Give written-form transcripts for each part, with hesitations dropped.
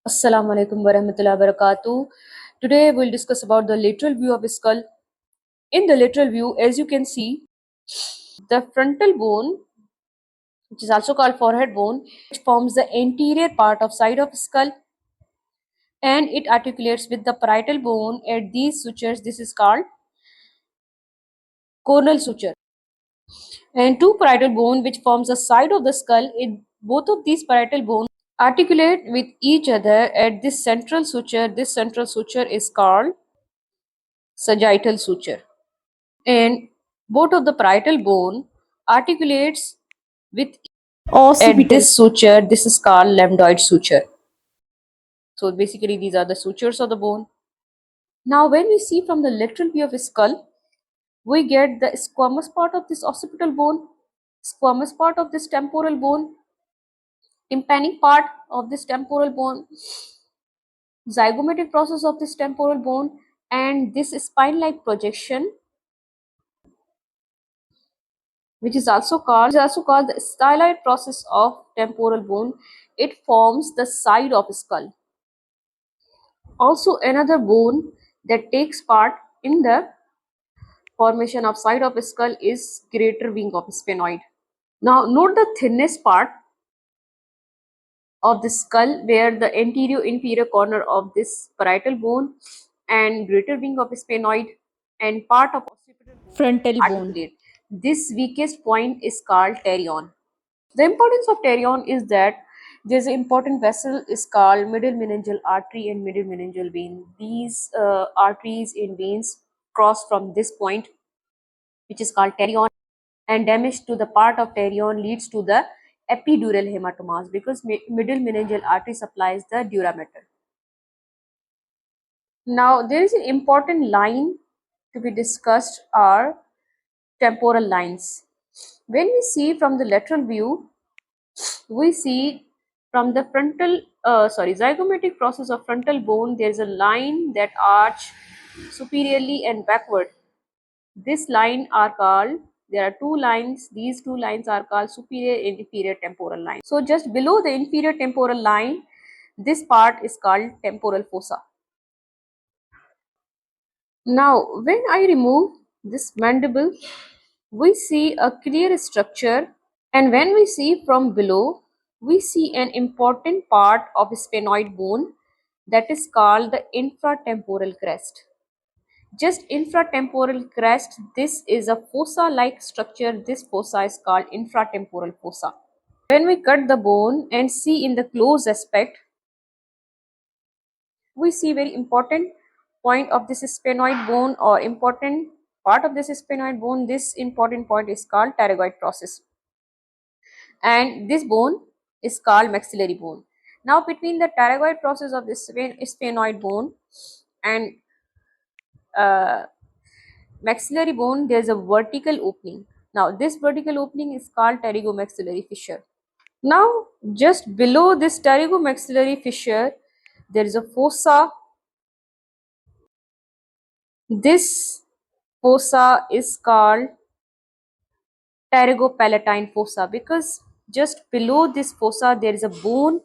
Assalamu alaikum warahmatullahi wabarakatuh. Today we'll discuss about the lateral view of a skull. In the lateral view, as you can see, the frontal bone, which is also called forehead bone, which forms the anterior part of side of skull and it articulates with the parietal bone at these sutures. This is called coronal suture. And two parietal bone which forms the side of the skull. Both of these parietal bones articulate with each other at this central suture. This central suture is called sagittal suture. And both of the parietal bone articulates with at this suture. This is called lambdoid suture. So basically these are the sutures of the bone. Now when we see from the lateral view of a skull, we get the squamous part of this occipital bone, squamous part of this temporal bone, tympanic part of this temporal bone, zygomatic process of this temporal bone, and this spine-like projection, which is also called the styloid process of temporal bone. It forms the side of skull. Also another bone that takes part in the formation of side of skull is greater wing of sphenoid. Now note the thinnest part of the skull where the anterior inferior corner of this parietal bone and greater wing of sphenoid and part of occipital bone Frontal bone. articulate. This weakest point is called pterion. The importance of pterion is that there's an important vessel is called middle meningeal artery and middle meningeal vein. These arteries and veins cross from this point, which is called pterion, and damage to the part of pterion leads to the epidural hematomas because middle meningeal artery supplies the dura mater. Now there is an important line to be discussed are temporal lines. When we see from the lateral view, we see from the zygomatic process of frontal bone, there is a line that arch superiorly and backward. This line are called, there are two lines, these two lines are called superior and inferior temporal line. So just below the inferior temporal line, this part is called temporal fossa. Now when I remove this mandible, we see a clear structure. And when we see from below, we see an important part of sphenoid bone that is called the infratemporal crest. Just infratemporal crest, this is a fossa-like structure. This fossa is called infratemporal fossa. When we cut the bone and see in the close aspect, we see very important point of this sphenoid bone or important part of this sphenoid bone. This important point is called pterygoid process. And this bone is called maxillary bone. Now between the pterygoid process of this sphenoid bone and uh, maxillary bone, there is a vertical opening. Now this vertical opening is called pterygomaxillary fissure. Now just below this pterygomaxillary fissure, there is a fossa. This fossa is called pterygopalatine fossa because just below this fossa there is a bone.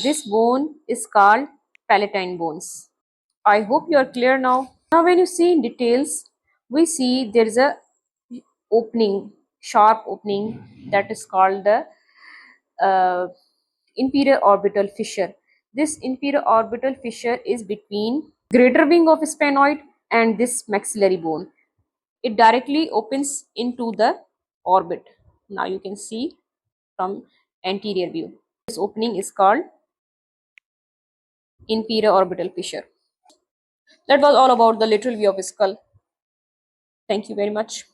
This bone is called palatine bones. I hope you are clear now. Now when you see in details, we see there is a opening, sharp opening that is called the uh, inferior orbital fissure. This inferior orbital fissure is between greater wing of sphenoid and this maxillary bone. It directly opens into the orbit. Now you can see from anterior view. This opening is called inferior orbital fissure. That was all about the lateral view of skull. Thank you very much.